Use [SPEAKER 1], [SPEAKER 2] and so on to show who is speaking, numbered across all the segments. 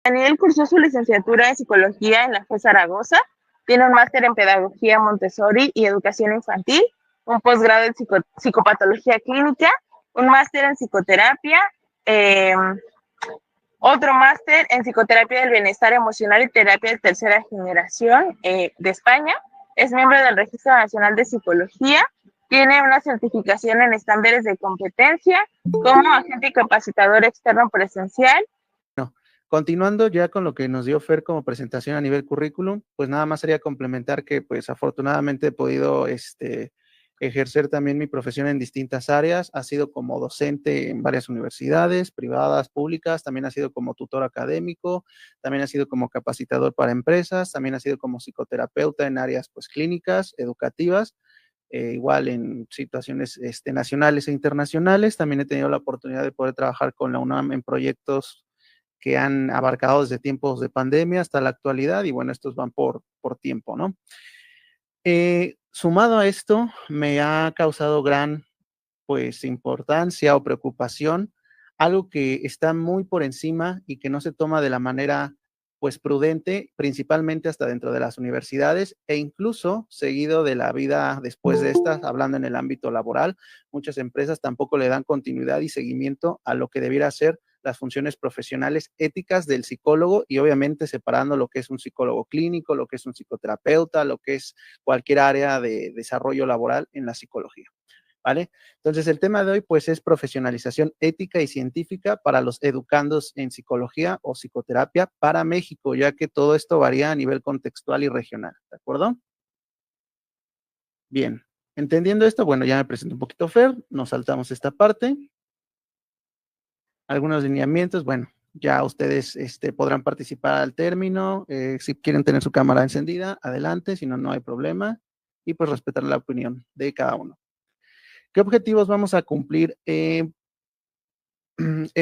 [SPEAKER 1] Daniel cursó su licenciatura en Psicología en la FE Zaragoza, tiene un máster en Pedagogía Montessori y Educación Infantil, un posgrado en Psicopatología Clínica, un máster en Psicoterapia, eh, otro máster en Psicoterapia del Bienestar Emocional y Terapia de Tercera Generación de España, es miembro del Registro Nacional de Psicología, tiene una certificación en estándares de competencia como agente capacitador externo presencial.
[SPEAKER 2] Continuando ya con lo que nos dio Fer como presentación a nivel currículum, pues nada más sería complementar que pues afortunadamente he podido ejercer también mi profesión en distintas áreas. Ha sido como docente en varias universidades, privadas, públicas, también ha sido como tutor académico, también ha sido como capacitador para empresas, también ha sido como psicoterapeuta en áreas pues clínicas, educativas. Igual en situaciones nacionales e internacionales. También he tenido la oportunidad de poder trabajar con la UNAM en proyectos que han abarcado desde tiempos de pandemia hasta la actualidad, y bueno, estos van por tiempo, ¿no? Sumado a esto, me ha causado gran, pues, importancia o preocupación, algo que está muy por encima y que no se toma de la manera, pues, prudente, principalmente hasta dentro de las universidades e incluso seguido de la vida después de estas, hablando en el ámbito laboral. Muchas empresas tampoco le dan continuidad y seguimiento a lo que debiera ser las funciones profesionales éticas del psicólogo, y obviamente separando lo que es un psicólogo clínico, lo que es un psicoterapeuta, lo que es cualquier área de desarrollo laboral en la psicología, ¿vale? Entonces, el tema de hoy, pues, es profesionalización ética y científica para los educandos en psicología o psicoterapia para México, ya que todo esto varía a nivel contextual y regional, ¿de acuerdo? Bien, entendiendo esto, bueno, ya me presento un poquito Fer, nos saltamos esta parte. Algunos lineamientos, bueno, ya ustedes podrán participar al término. Si quieren tener su cámara encendida, adelante, si no, no hay problema. Y pues respetar la opinión de cada uno. ¿Qué objetivos vamos a cumplir? En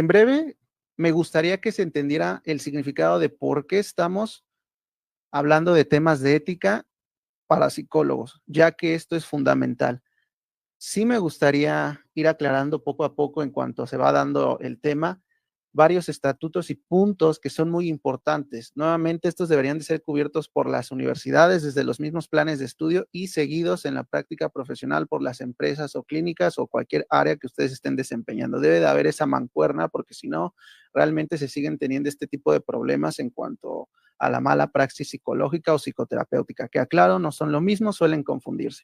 [SPEAKER 2] breve, me gustaría que se entendiera el significado de por qué estamos hablando de temas de ética para psicólogos, ya que esto es fundamental. Sí me gustaría ir aclarando poco a poco en cuanto se va dando el tema varios estatutos y puntos que son muy importantes. Nuevamente, estos deberían de ser cubiertos por las universidades desde los mismos planes de estudio y seguidos en la práctica profesional por las empresas o clínicas o cualquier área que ustedes estén desempeñando. Debe de haber esa mancuerna, porque si no, realmente se siguen teniendo este tipo de problemas en cuanto a la mala praxis psicológica o psicoterapéutica, que aclaro, no son lo mismo, suelen confundirse.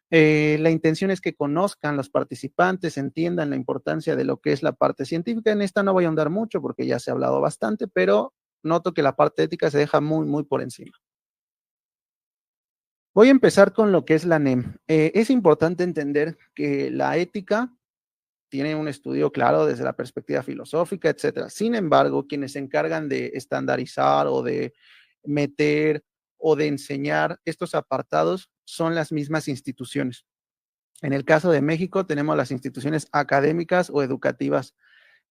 [SPEAKER 2] La intención es que conozcan los participantes, entiendan la importancia de lo que es la parte científica. En esta no voy a ahondar mucho porque ya se ha hablado bastante, pero noto que la parte ética se deja muy, muy por encima. Voy a empezar con lo que es la NEM. Es importante entender que la ética tiene un estudio claro desde la perspectiva filosófica, etcétera. Sin embargo, quienes se encargan de estandarizar o de meter o de enseñar estos apartados son las mismas instituciones. En el caso de México tenemos las instituciones académicas o educativas.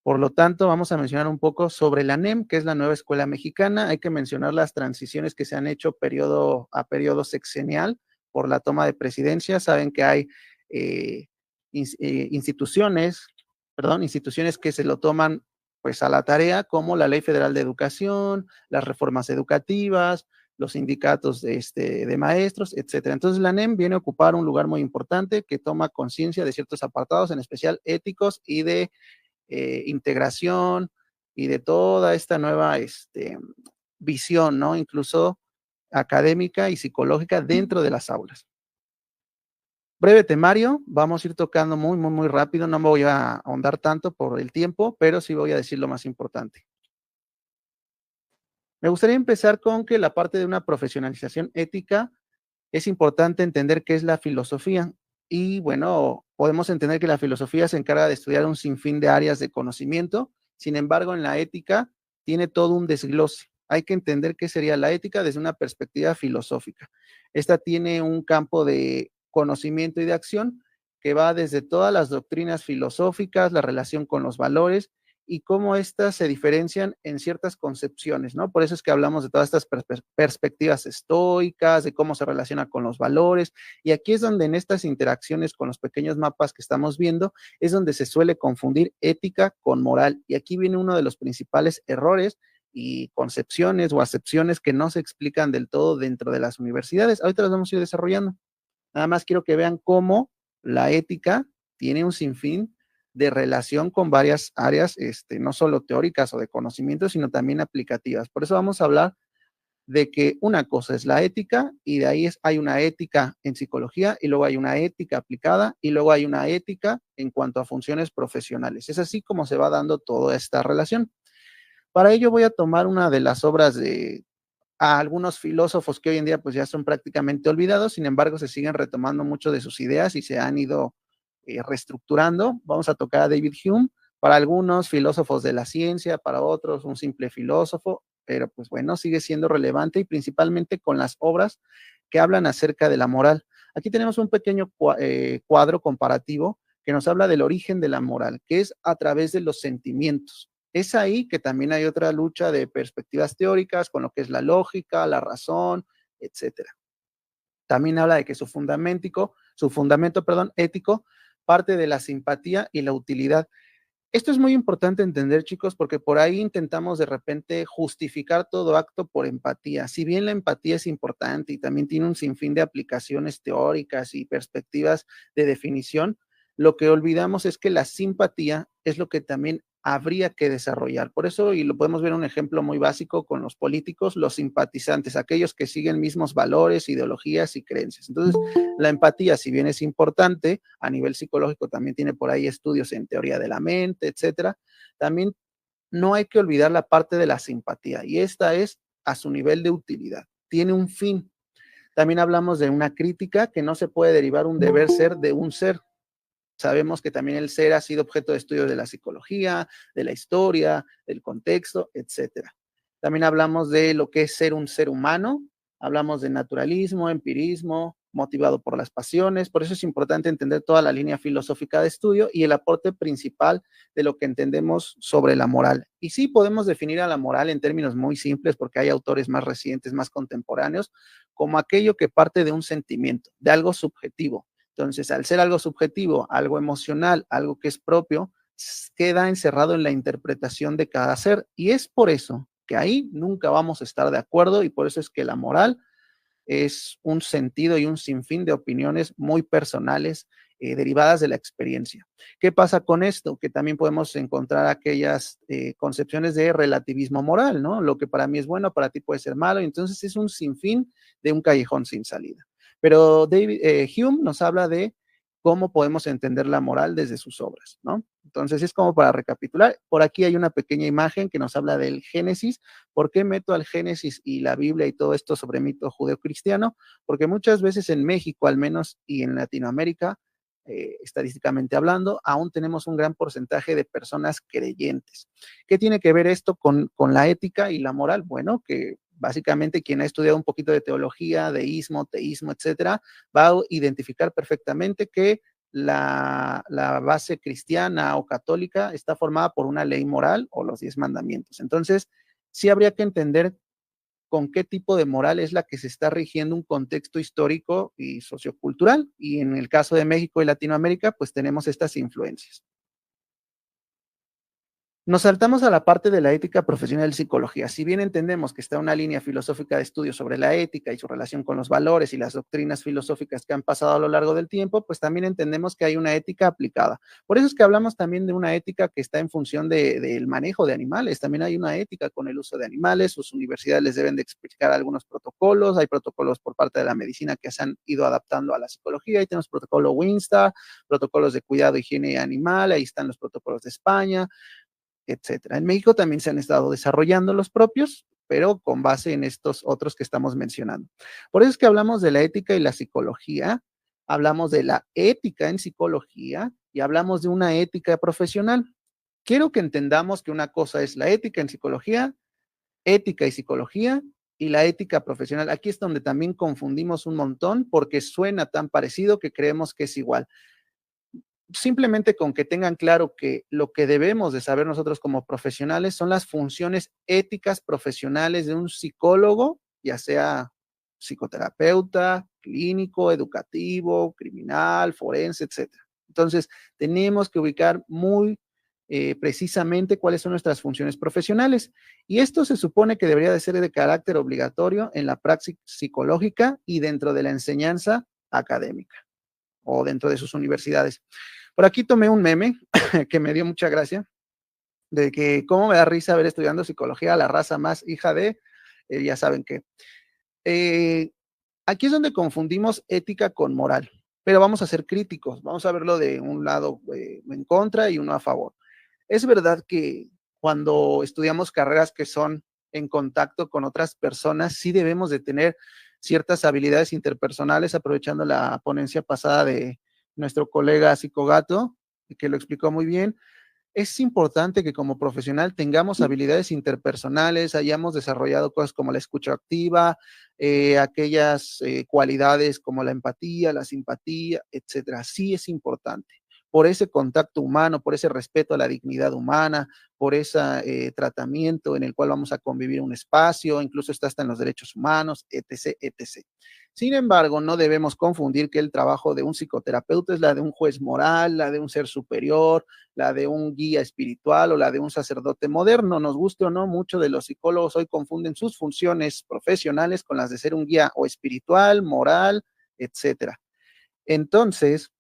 [SPEAKER 2] Por lo tanto, vamos a mencionar un poco sobre la NEM, que es la nueva escuela mexicana. Hay que mencionar las transiciones que se han hecho periodo a periodo sexenial por la toma de presidencia. Saben que hay instituciones que se lo toman pues a la tarea, como la Ley Federal de Educación, las reformas educativas, los sindicatos de maestros, etcétera. Entonces, la NEM viene a ocupar un lugar muy importante que toma conciencia de ciertos apartados, en especial éticos y de integración y de toda esta nueva visión, ¿no? Incluso académica y psicológica dentro de las aulas. Breve temario, vamos a ir tocando muy, muy, muy rápido, no me voy a ahondar tanto por el tiempo, pero sí voy a decir lo más importante. Me gustaría empezar con que la parte de una profesionalización ética es importante entender qué es la filosofía. Y bueno, podemos entender que la filosofía se encarga de estudiar un sinfín de áreas de conocimiento. Sin embargo, en la ética tiene todo un desglose. Hay que entender qué sería la ética desde una perspectiva filosófica. Esta tiene un campo de conocimiento y de acción que va desde todas las doctrinas filosóficas, la relación con los valores y cómo éstas se diferencian en ciertas concepciones, ¿no? Por eso es que hablamos de todas estas perspectivas estoicas, de cómo se relaciona con los valores, y aquí es donde en estas interacciones con los pequeños mapas que estamos viendo, es donde se suele confundir ética con moral, y aquí viene uno de los principales errores, y concepciones o acepciones que no se explican del todo dentro de las universidades. Ahorita las vamos a ir desarrollando. Nada más quiero que vean cómo la ética tiene un sinfín de relación con varias áreas, no solo teóricas o de conocimiento, sino también aplicativas. Por eso vamos a hablar de que una cosa es la ética y de ahí hay una ética en psicología y luego hay una ética aplicada y luego hay una ética en cuanto a funciones profesionales. Es así como se va dando toda esta relación. Para ello voy a tomar una de las obras de algunos filósofos que hoy en día pues ya son prácticamente olvidados, sin embargo se siguen retomando mucho de sus ideas y se han ido reestructurando. Vamos a tocar a David Hume, para algunos filósofos de la ciencia, para otros un simple filósofo, pero pues bueno, sigue siendo relevante y principalmente con las obras que hablan acerca de la moral. Aquí tenemos un pequeño cuadro comparativo que nos habla del origen de la moral, que es a través de los sentimientos. Es ahí que también hay otra lucha de perspectivas teóricas con lo que es la lógica, la razón, etcétera. También habla de que su fundamento, ético parte de la simpatía y la utilidad. Esto es muy importante entender, chicos, porque por ahí intentamos de repente justificar todo acto por empatía. Si bien la empatía es importante y también tiene un sinfín de aplicaciones teóricas y perspectivas de definición, lo que olvidamos es que la simpatía es lo que también habría que desarrollar. Por eso, y lo podemos ver un ejemplo muy básico con los políticos, los simpatizantes, aquellos que siguen mismos valores, ideologías y creencias. Entonces, la empatía, si bien es importante, a nivel psicológico también tiene por ahí estudios en teoría de la mente, etcétera, también no hay que olvidar la parte de la simpatía, y esta es a su nivel de utilidad. Tiene un fin. También hablamos de una crítica que no se puede derivar un deber ser de un ser. Sabemos que también el ser ha sido objeto de estudio de la psicología, de la historia, del contexto, etcétera. También hablamos de lo que es ser un ser humano, hablamos de naturalismo, empirismo, motivado por las pasiones. Por eso es importante entender toda la línea filosófica de estudio y el aporte principal de lo que entendemos sobre la moral. Y sí podemos definir a la moral en términos muy simples, porque hay autores más recientes, más contemporáneos, como aquello que parte de un sentimiento, de algo subjetivo. Entonces, al ser algo subjetivo, algo emocional, algo que es propio, queda encerrado en la interpretación de cada ser. Y es por eso que ahí nunca vamos a estar de acuerdo, y por eso es que la moral es un sentido y un sinfín de opiniones muy personales derivadas de la experiencia. ¿Qué pasa con esto? Que también podemos encontrar aquellas concepciones de relativismo moral, ¿no? Lo que para mí es bueno, para ti puede ser malo, y entonces es un sinfín de un callejón sin salida. Pero Hume nos habla de cómo podemos entender la moral desde sus obras, ¿no? Entonces es como para recapitular. Por aquí hay una pequeña imagen que nos habla del Génesis. ¿Por qué meto al Génesis y la Biblia y todo esto sobre mito judeocristiano? Porque muchas veces en México, al menos, y en Latinoamérica, estadísticamente hablando, aún tenemos un gran porcentaje de personas creyentes. ¿Qué tiene que ver esto con la ética y la moral? Bueno, que básicamente quien ha estudiado un poquito de teología, deísmo, teísmo, etcétera, va a identificar perfectamente que la base cristiana o católica está formada por una ley moral o los 10 mandamientos. Entonces, sí habría que entender con qué tipo de moral es la que se está rigiendo un contexto histórico y sociocultural. Y en el caso de México y Latinoamérica, pues tenemos estas influencias. Nos saltamos a la parte de la ética profesional de psicología. Si bien entendemos que está una línea filosófica de estudio sobre la ética y su relación con los valores y las doctrinas filosóficas que han pasado a lo largo del tiempo, pues también entendemos que hay una ética aplicada. Por eso es que hablamos también de una ética que está en función del manejo de animales. También hay una ética con el uso de animales. Sus universidades les deben de explicar algunos protocolos. Hay protocolos por parte de la medicina que se han ido adaptando a la psicología. Ahí tenemos protocolo WinStar, protocolos de cuidado, higiene animal. Ahí están los protocolos de España, etcétera. En México también se han estado desarrollando los propios, pero con base en estos otros que estamos mencionando. Por eso es que hablamos de la ética y la psicología, hablamos de la ética en psicología y hablamos de una ética profesional. Quiero que entendamos que una cosa es la ética en psicología, ética y psicología, y la ética profesional. Aquí es donde también confundimos un montón porque suena tan parecido que creemos que es igual. Simplemente con que tengan claro que lo que debemos de saber nosotros como profesionales son las funciones éticas profesionales de un psicólogo, ya sea psicoterapeuta, clínico, educativo, criminal, forense, etcétera. Entonces, tenemos que ubicar muy precisamente cuáles son nuestras funciones profesionales. Y esto se supone que debería de ser de carácter obligatorio en la praxis psicológica y dentro de la enseñanza académica o dentro de sus universidades. Por aquí tomé un meme que me dio mucha gracia, de que cómo me da risa ver estudiando psicología la raza más hija de, ya saben qué. Aquí es donde confundimos ética con moral, pero vamos a ser críticos, vamos a verlo de un lado en contra y uno a favor. Es verdad que cuando estudiamos carreras que son en contacto con otras personas, sí debemos de tener ciertas habilidades interpersonales, aprovechando la ponencia pasada de nuestro colega Psicogato, que lo explicó muy bien. Es importante que como profesional tengamos habilidades interpersonales, hayamos desarrollado cosas como la escucha activa, aquellas cualidades como la empatía, la simpatía, etcétera. Sí es importante. Por ese contacto humano, por ese respeto a la dignidad humana, por ese tratamiento en el cual vamos a convivir un espacio, incluso está hasta en los derechos humanos, etc., etc. Sin embargo, no debemos confundir que el trabajo de un psicoterapeuta es la de un juez moral, la de un ser superior, la de un guía espiritual o la de un sacerdote moderno. Nos guste o no, muchos de los psicólogos hoy confunden sus funciones profesionales con las de ser un guía o espiritual, moral, etcétera. Entonces,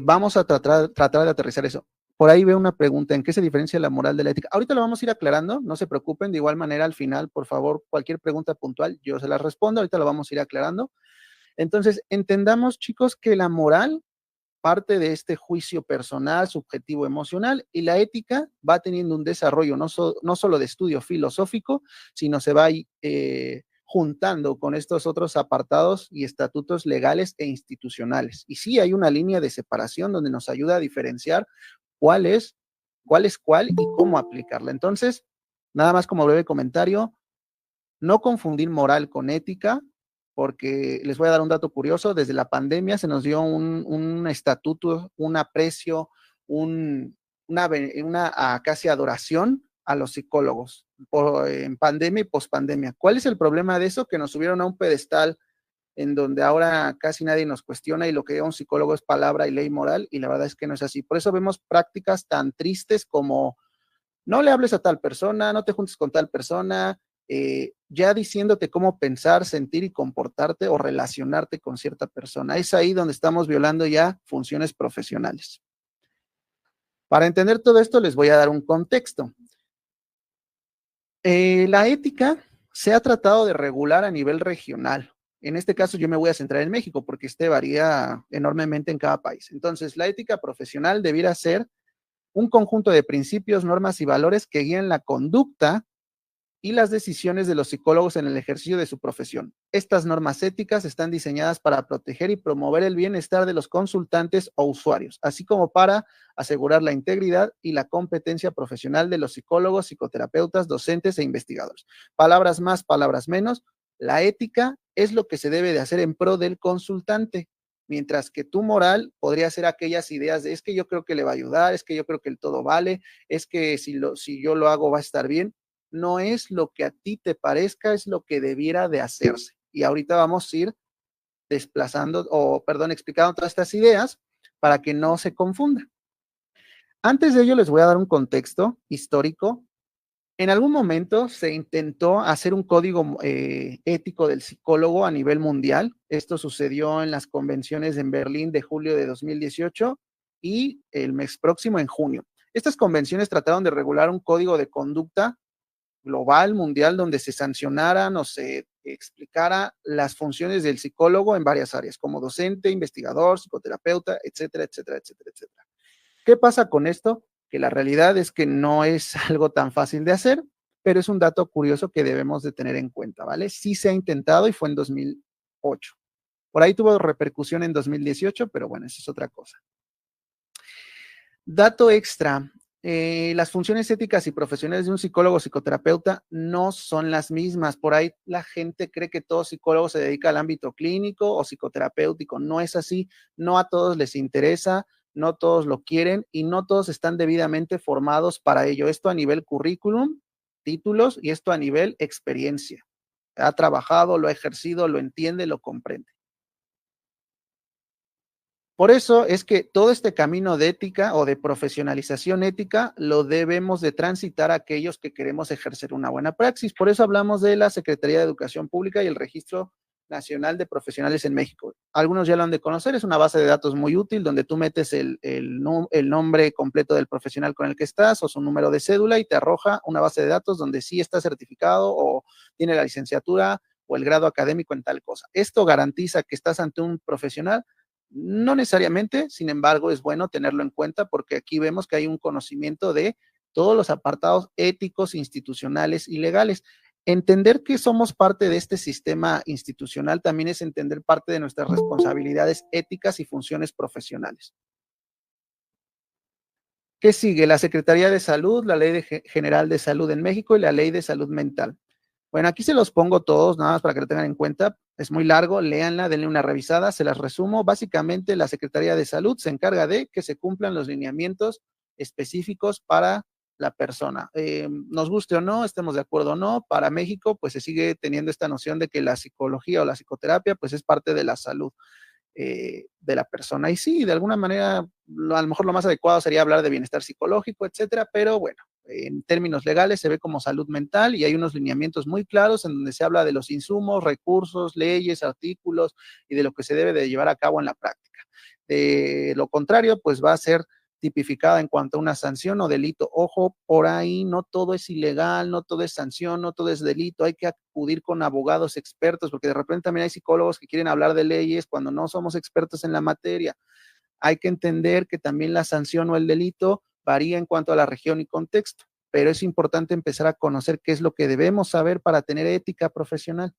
[SPEAKER 2] vamos a tratar de aterrizar eso. Por ahí veo una pregunta, ¿en qué se diferencia la moral de la ética? Ahorita lo vamos a ir aclarando, no se preocupen, de igual manera al final, por favor, cualquier pregunta puntual, yo se la respondo, ahorita lo vamos a ir aclarando. Entonces, entendamos, chicos, que la moral parte de este juicio personal, subjetivo, emocional, y la ética va teniendo un desarrollo no solo de estudio filosófico, sino se va juntando con estos otros apartados y estatutos legales e institucionales. Y sí hay una línea de separación donde nos ayuda a diferenciar cuál es cuál y cómo aplicarla. Entonces, nada más como breve comentario, no confundir moral con ética, porque les voy a dar un dato curioso, desde la pandemia se nos dio un estatuto, un aprecio, una casi adoración a los psicólogos en pandemia y pospandemia. ¿Cuál es el problema de eso? Que nos subieron a un pedestal en donde ahora casi nadie nos cuestiona y lo que diga un psicólogo es palabra y ley moral, y la verdad es que no es así. Por eso vemos prácticas tan tristes como no le hables a tal persona, no te juntes con tal persona, ya diciéndote cómo pensar, sentir y comportarte o relacionarte con cierta persona. Es ahí donde estamos violando ya funciones profesionales. Para entender todo esto les voy a dar un contexto. La ética se ha tratado de regular a nivel regional. En este caso yo me voy a centrar en México porque este varía enormemente en cada país. Entonces, la ética profesional debiera ser un conjunto de principios, normas y valores que guíen la conducta y las decisiones de los psicólogos en el ejercicio de su profesión. Estas normas éticas están diseñadas para proteger y promover el bienestar de los consultantes o usuarios, así como para asegurar la integridad y la competencia profesional de los psicólogos, psicoterapeutas, docentes e investigadores. Palabras más, palabras menos, la ética es lo que se debe de hacer en pro del consultante, mientras que tu moral podría ser aquellas ideas de es que yo creo que le va a ayudar, es que yo creo que el todo vale, es que si yo lo hago va a estar bien. No es lo que a ti te parezca, es lo que debiera de hacerse. Y ahorita vamos a ir explicando todas estas ideas para que no se confunda. Antes de ello les voy a dar un contexto histórico. En algún momento se intentó hacer un código ético del psicólogo a nivel mundial. Esto sucedió en las convenciones en Berlín de julio de 2018 y el mes próximo en junio. Estas convenciones trataron de regular un código de conducta global, mundial, donde se sancionaran o se explicara las funciones del psicólogo en varias áreas, como docente, investigador, psicoterapeuta, etcétera, etcétera, etcétera, etcétera. ¿Qué pasa con esto? Que la realidad es que no es algo tan fácil de hacer, pero es un dato curioso que debemos de tener en cuenta, ¿vale? Sí se ha intentado y fue en 2008. Por ahí tuvo repercusión en 2018, pero bueno, eso es otra cosa. Dato extra, las funciones éticas y profesionales de un psicólogo o psicoterapeuta no son las mismas. Por ahí la gente cree que todo psicólogo se dedica al ámbito clínico o psicoterapéutico. No es así. No a todos les interesa, no todos lo quieren y no todos están debidamente formados para ello. Esto a nivel currículum, títulos y esto a nivel experiencia. Ha trabajado, lo ha ejercido, lo entiende, lo comprende. Por eso es que todo este camino de ética o de profesionalización ética lo debemos de transitar a aquellos que queremos ejercer una buena praxis. Por eso hablamos de la Secretaría de Educación Pública y el Registro Nacional de Profesionales en México. Algunos ya lo han de conocer, es una base de datos muy útil donde tú metes el nombre completo del profesional con el que estás o su número de cédula y te arroja una base de datos donde sí está certificado o tiene la licenciatura o el grado académico en tal cosa. Esto garantiza que estás ante un profesional. No necesariamente, sin embargo, es bueno tenerlo en cuenta porque aquí vemos que hay un conocimiento de todos los apartados éticos, institucionales y legales. Entender que somos parte de este sistema institucional también es entender parte de nuestras responsabilidades éticas y funciones profesionales. ¿Qué sigue? La Secretaría de Salud, la Ley General de Salud en México y la Ley de Salud Mental. Bueno, aquí se los pongo todos, nada más para que lo tengan en cuenta. Es muy largo, léanla, denle una revisada, se las resumo. Básicamente, la Secretaría de Salud se encarga de que se cumplan los lineamientos específicos para la persona. Nos guste o no, estemos de acuerdo o no, para México, pues se sigue teniendo esta noción de que la psicología o la psicoterapia, pues es parte de la salud de la persona. Y sí, de alguna manera, a lo mejor lo más adecuado sería hablar de bienestar psicológico, etcétera, pero bueno, en términos legales se ve como salud mental y hay unos lineamientos muy claros en donde se habla de los insumos, recursos, leyes, artículos y de lo que se debe de llevar a cabo en la práctica. De lo contrario, pues va a ser tipificada en cuanto a una sanción o delito. Ojo, por ahí no todo es ilegal, no todo es sanción, no todo es delito, hay que acudir con abogados expertos, porque de repente también hay psicólogos que quieren hablar de leyes cuando no somos expertos en la materia. Hay que entender que también la sanción o el delito varía en cuanto a la región y contexto, pero es importante empezar a conocer qué es lo que debemos saber para tener ética profesional.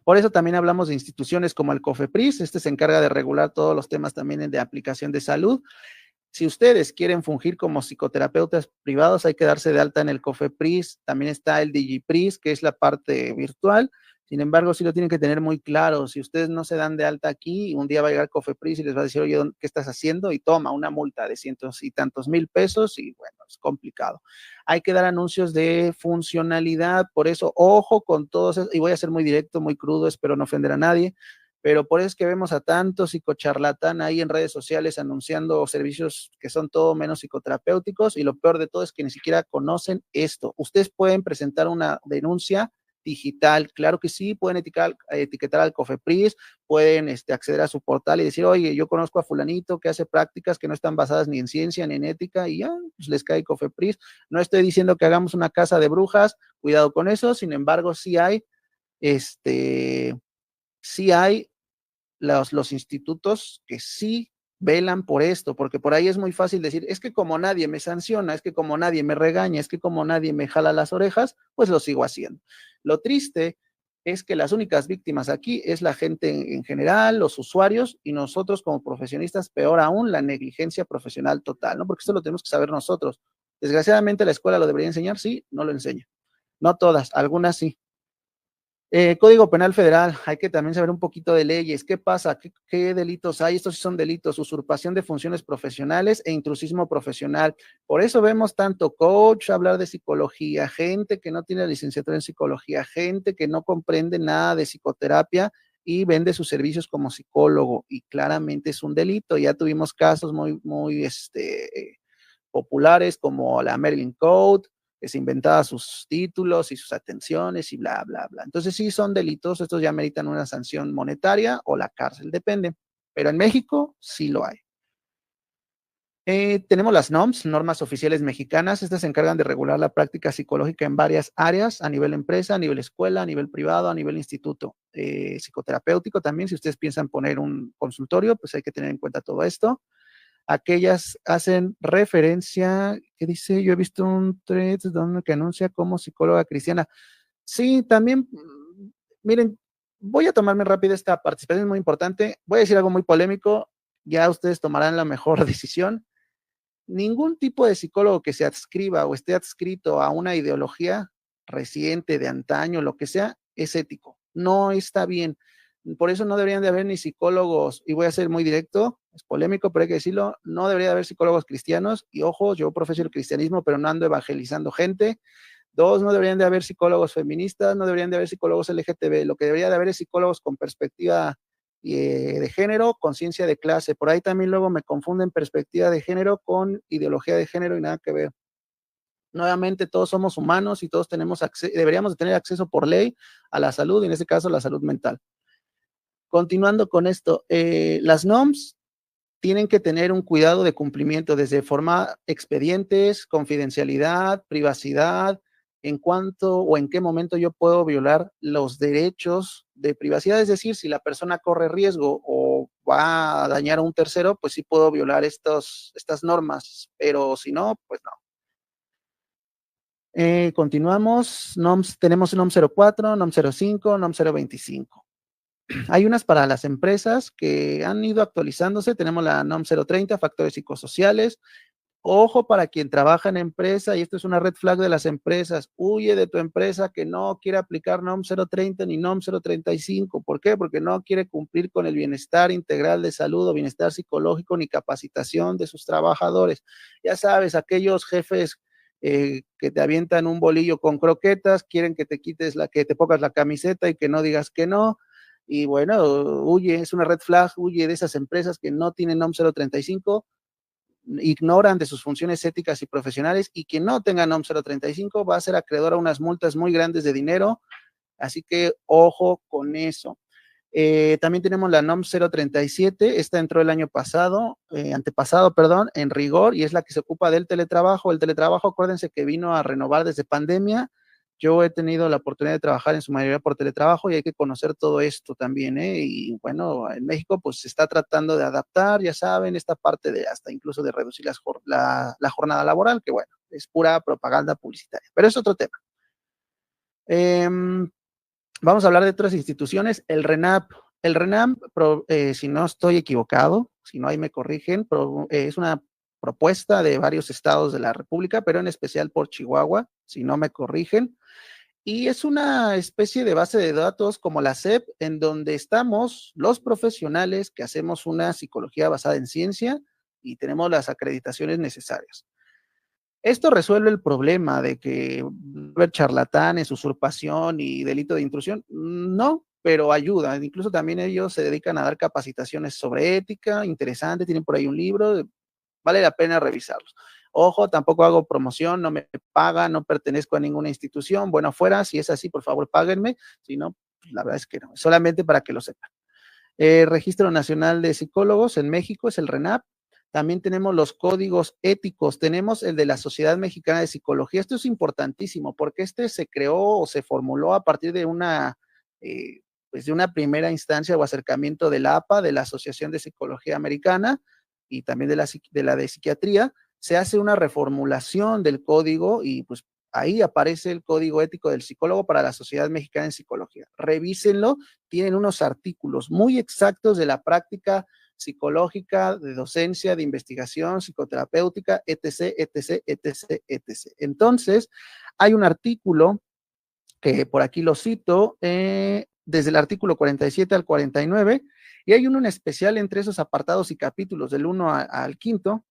[SPEAKER 2] Por eso también hablamos de instituciones como el COFEPRIS, este se encarga de regular todos los temas también de aplicación de salud. Si ustedes quieren fungir como psicoterapeutas privados, hay que darse de alta en el COFEPRIS. También está el DigiPris, que es la parte virtual. Sin embargo, sí lo tienen que tener muy claro. Si ustedes no se dan de alta aquí, un día va a llegar COFEPRIS y les va a decir, oye, ¿qué estás haciendo? Y toma una multa de cientos y tantos mil pesos y bueno, es complicado. Hay que dar anuncios de funcionalidad. Por eso, ojo con todos, y voy a ser muy directo, muy crudo, espero no ofender a nadie. Pero por eso es que vemos a tantos psicocharlatán ahí en redes sociales anunciando servicios que son todo menos psicoterapéuticos y lo peor de todo es que ni siquiera conocen esto. Ustedes pueden presentar una denuncia digital, claro que sí, pueden etiquetar al COFEPRIS, pueden acceder a su portal y decir, oye, yo conozco a fulanito que hace prácticas que no están basadas ni en ciencia ni en ética y ya, pues les cae COFEPRIS. No estoy diciendo que hagamos una casa de brujas, cuidado con eso, sin embargo, sí hay los institutos que sí velan por esto, porque por ahí es muy fácil decir, es que como nadie me sanciona, es que como nadie me regaña, es que como nadie me jala las orejas, pues lo sigo haciendo. Lo triste es que las únicas víctimas aquí es la gente en general, los usuarios y nosotros como profesionistas, peor aún, la negligencia profesional total, ¿no? Porque esto lo tenemos que saber nosotros. Desgraciadamente la escuela lo debería enseñar, sí, no lo enseña. No todas, algunas sí. Código Penal Federal, hay que también saber un poquito de leyes. ¿Qué pasa? ¿Qué delitos hay? Estos sí son delitos, usurpación de funciones profesionales e intrusismo profesional. Por eso vemos tanto coach hablar de psicología, gente que no tiene licenciatura en psicología, gente que no comprende nada de psicoterapia y vende sus servicios como psicólogo y claramente es un delito. Ya tuvimos casos muy populares como la Marilyn Code, que se inventaba sus títulos y sus atenciones y bla, bla, bla. Entonces sí son delitos, estos ya meritan una sanción monetaria o la cárcel, depende. Pero en México sí lo hay. Tenemos las NOMS, normas oficiales mexicanas. Estas se encargan de regular la práctica psicológica en varias áreas, a nivel empresa, a nivel escuela, a nivel privado, a nivel instituto. Psicoterapéutico también, si ustedes piensan poner un consultorio, pues hay que tener en cuenta todo esto. Aquellas hacen referencia, ¿qué dice? Yo he visto un thread donde que anuncia como psicóloga cristiana. Sí, también, miren, voy a tomarme rápido esta participación, es muy importante. Voy a decir algo muy polémico, ya ustedes tomarán la mejor decisión. Ningún tipo de psicólogo que se adscriba o esté adscrito a una ideología reciente, de antaño, lo que sea, es ético. No está bien. Por eso no deberían de haber ni psicólogos, y voy a ser muy directo, es polémico, pero hay que decirlo, no debería de haber psicólogos cristianos, y ojo, yo profeso el cristianismo, pero no ando evangelizando gente. Dos, no deberían de haber psicólogos feministas, no deberían de haber psicólogos LGTB, lo que debería de haber es psicólogos con perspectiva de género, conciencia de clase. Por ahí también luego me confunden perspectiva de género con ideología de género y nada que ver. Nuevamente, todos somos humanos y todos deberíamos de tener acceso por ley a la salud, y en este caso la salud mental. Continuando con esto, las NOMS tienen que tener un cuidado de cumplimiento desde formar expedientes, confidencialidad, privacidad, en cuánto o en qué momento yo puedo violar los derechos de privacidad, es decir, si la persona corre riesgo o va a dañar a un tercero, pues sí puedo violar estas normas, pero si no, pues no. Continuamos, NOMS, tenemos NOM 04, NOM 05, NOM 025. Hay unas para las empresas que han ido actualizándose. Tenemos la NOM 030, factores psicosociales. Ojo para quien trabaja en empresa, y esto es una red flag de las empresas, huye de tu empresa que no quiere aplicar NOM 030 ni NOM 035. ¿Por qué? Porque no quiere cumplir con el bienestar integral de salud o bienestar psicológico ni capacitación de sus trabajadores. Ya sabes, aquellos jefes que te avientan un bolillo con croquetas, quieren que te que te pongas la camiseta y que no digas que no. Y bueno, huye, es una red flag, huye de esas empresas que no tienen NOM 035, ignoran de sus funciones éticas y profesionales, y quien no tenga NOM 035 va a ser acreedor a unas multas muy grandes de dinero, así que ojo con eso. También tenemos la NOM 037, esta entró el año antepasado, en rigor, y es la que se ocupa del teletrabajo. El teletrabajo, acuérdense que vino a renovar desde pandemia. Yo he tenido la oportunidad de trabajar en su mayoría por teletrabajo y hay que conocer todo esto también, ¿eh? Y bueno, en México pues se está tratando de adaptar, ya saben, esta parte de hasta incluso de reducir la jornada laboral, que bueno, es pura propaganda publicitaria, pero es otro tema. Vamos a hablar de otras instituciones. El RENAP, si no estoy equivocado, si no ahí me corrigen, es una propuesta de varios estados de la República, pero en especial por Chihuahua, si no me corrigen. Y es una especie de base de datos como la SEP, en donde estamos los profesionales que hacemos una psicología basada en ciencia y tenemos las acreditaciones necesarias. Esto resuelve el problema de que ver charlatanes, usurpación y delito de intrusión. No, pero ayuda. Incluso también ellos se dedican a dar capacitaciones sobre ética, interesante, tienen por ahí un libro, vale la pena revisarlos. Ojo, tampoco hago promoción, no me pagan, no pertenezco a ninguna institución. Bueno, fuera, si es así, por favor, páguenme. Si no, pues la verdad es que no, solamente para que lo sepan. Registro Nacional de Psicólogos en México es el RENAP. También tenemos los códigos éticos, tenemos el de la Sociedad Mexicana de Psicología. Esto es importantísimo porque este se creó o se formuló a partir de pues de una primera instancia o acercamiento de la APA, de la Asociación de Psicología Americana, y también de la de Psiquiatría. Se hace una reformulación del código y pues ahí aparece el código ético del psicólogo para la Sociedad Mexicana de Psicología. Revísenlo, tienen unos artículos muy exactos de la práctica psicológica, de docencia, de investigación, psicoterapéutica, etc., etc., etc., etc. Entonces, hay un artículo que por aquí lo cito, desde el artículo 47 al 49, y hay uno en especial entre esos apartados y capítulos del 1 al 5,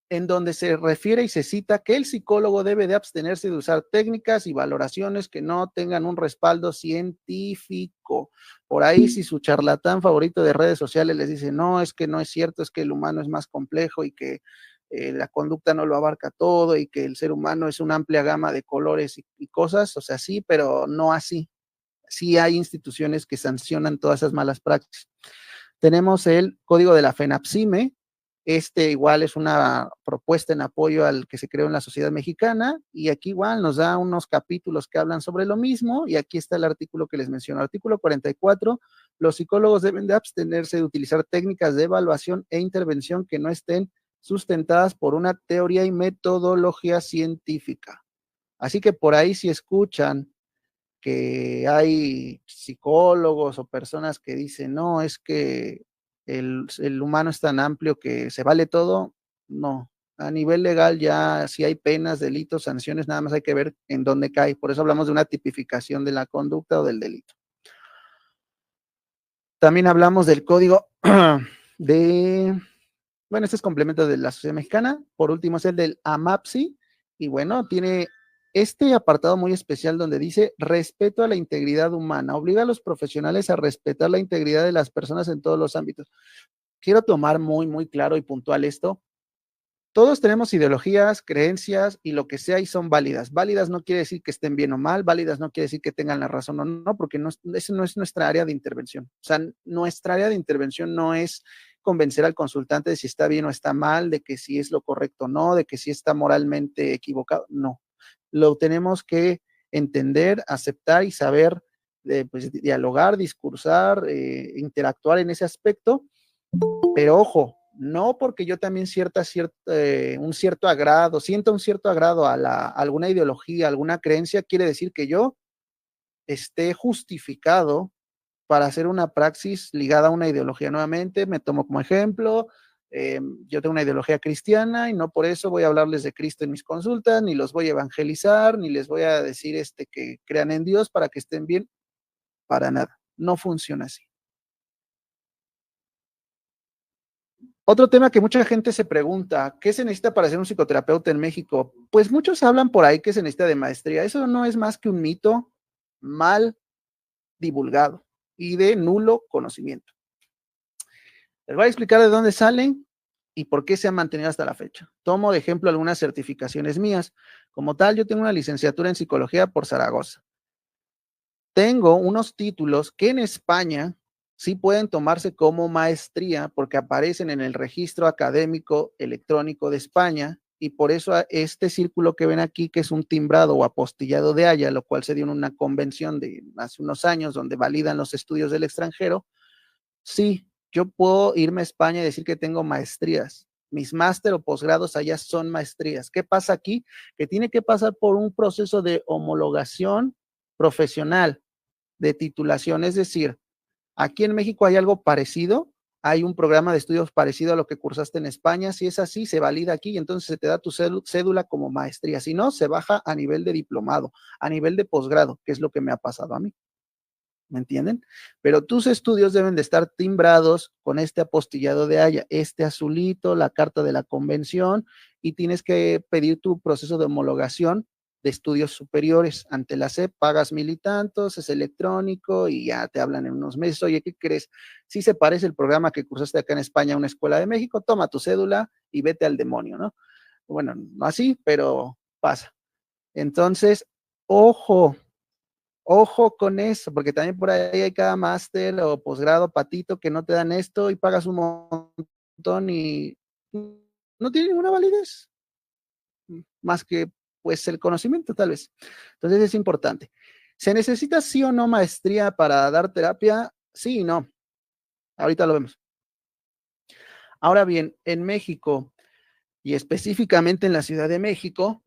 [SPEAKER 2] en donde se refiere y se cita que el psicólogo debe de abstenerse de usar técnicas y valoraciones que no tengan un respaldo científico. Por ahí, si su charlatán favorito de redes sociales les dice, no, es que no es cierto, es que el humano es más complejo y que la conducta no lo abarca todo y que el ser humano es una amplia gama de colores y cosas, o sea, sí, pero no así. Sí hay instituciones que sancionan todas esas malas prácticas. Tenemos el código de la FENAPSIME. Este igual es una propuesta en apoyo al que se creó en la sociedad mexicana, y aquí igual nos da unos capítulos que hablan sobre lo mismo, y aquí está el artículo que les menciono. Artículo 44, los psicólogos deben de abstenerse de utilizar técnicas de evaluación e intervención que no estén sustentadas por una teoría y metodología científica. Así que por ahí si escuchan que hay psicólogos o personas que dicen, no, es que el humano es tan amplio que se vale todo, no. A nivel legal ya si hay penas, delitos, sanciones, nada más hay que ver en dónde cae. Por eso hablamos de una tipificación de la conducta o del delito. También hablamos del código este es complemento de la Sociedad Mexicana. Por último es el del AMAPSI, y bueno, tiene este apartado muy especial donde dice respeto a la integridad humana, obliga a los profesionales a respetar la integridad de las personas en todos los ámbitos. Quiero tomar muy claro y puntual esto. Todos tenemos ideologías, creencias y lo que sea y son válidas. Válidas no quiere decir que estén bien o mal, válidas no quiere decir que tengan la razón o no, porque no, eso no es nuestra área de intervención. O sea, nuestra área de intervención no es convencer al consultante de si está bien o está mal, de que si es lo correcto o no, de que si está moralmente equivocado. No, lo tenemos que entender, aceptar y saber pues, dialogar, discursar, interactuar en ese aspecto. Pero ojo, no porque yo también siento un cierto agrado a alguna ideología, alguna creencia, quiere decir que yo esté justificado para hacer una praxis ligada a una ideología. Nuevamente, me tomo como ejemplo, yo tengo una ideología cristiana y no por eso voy a hablarles de Cristo en mis consultas, ni los voy a evangelizar, ni les voy a decir que crean en Dios para que estén bien, para nada. No funciona así. Otro tema que mucha gente se pregunta, ¿qué se necesita para ser un psicoterapeuta en México? Pues muchos hablan por ahí que se necesita de maestría. Eso no es más que un mito mal divulgado y de nulo conocimiento. Les voy a explicar de dónde salen y por qué se han mantenido hasta la fecha. Tomo de ejemplo algunas certificaciones mías. Como tal, yo tengo una licenciatura en psicología por Zaragoza. Tengo unos títulos que en España sí pueden tomarse como maestría porque aparecen en el registro académico electrónico de España y por eso este círculo que ven aquí, que es un timbrado o apostillado de Haya, lo cual se dio en una convención de hace unos años donde validan los estudios del extranjero, sí, yo puedo irme a España y decir que tengo maestrías. Mis máster o posgrados allá son maestrías. ¿Qué pasa aquí? Que tiene que pasar por un proceso de homologación profesional, de titulación, es decir, aquí en México hay algo parecido, hay un programa de estudios parecido a lo que cursaste en España, si es así, se valida aquí y entonces se te da tu cédula como maestría, si no, se baja a nivel de diplomado, a nivel de posgrado, que es lo que me ha pasado a mí. ¿Me entienden? Pero tus estudios deben de estar timbrados con este apostillado de Haya, este azulito, la carta de la convención, y tienes que pedir tu proceso de homologación de estudios superiores ante la SEP, pagas 1,000 y tantos, es electrónico y ya te hablan en unos meses. Oye, ¿qué crees? Si se parece el programa que cursaste acá en España a una escuela de México, toma tu cédula y vete al demonio, ¿no? Bueno, no así, pero pasa. Entonces, ojo, ojo con eso, porque también por ahí hay cada máster o posgrado patito que no te dan esto y pagas un montón y no tiene ninguna validez, más que pues el conocimiento tal vez. Entonces es importante. ¿Se necesita sí o no maestría para dar terapia? Sí y no. Ahorita lo vemos. Ahora bien, en México y específicamente en la Ciudad de México,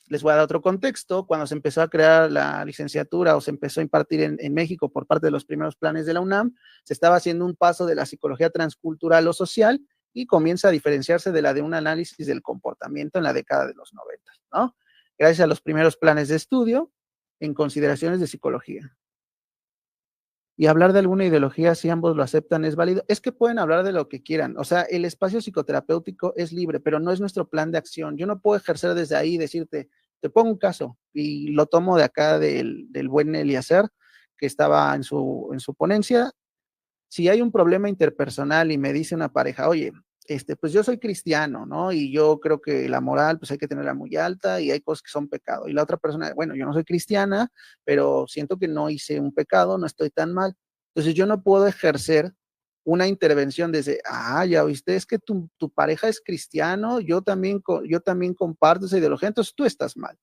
[SPEAKER 2] les voy a dar otro contexto. Cuando se empezó a crear la licenciatura o se empezó a impartir en México por parte de los primeros planes de la UNAM, se estaba haciendo un paso de la psicología transcultural o social y comienza a diferenciarse de la de un análisis del comportamiento en la década de los 90, ¿no? Gracias a los primeros planes de estudio en consideraciones de psicología. Y hablar de alguna ideología, si ambos lo aceptan, es válido. Es que pueden hablar de lo que quieran. O sea, el espacio psicoterapéutico es libre, pero no es nuestro plan de acción. Yo no puedo ejercer desde ahí y decirte, te pongo un caso, y lo tomo de acá del buen Eliezer, que estaba en su ponencia. Si hay un problema interpersonal y me dice una pareja, oye, pues yo soy cristiano, ¿no? Y yo creo que la moral, pues hay que tenerla muy alta y hay cosas que son pecado. Y la otra persona, bueno, yo no soy cristiana, pero siento que no hice un pecado, no estoy tan mal. Entonces yo no puedo ejercer una intervención desde, ya viste, es que tu pareja es cristiano, yo también comparto esa ideología, entonces tú estás mal.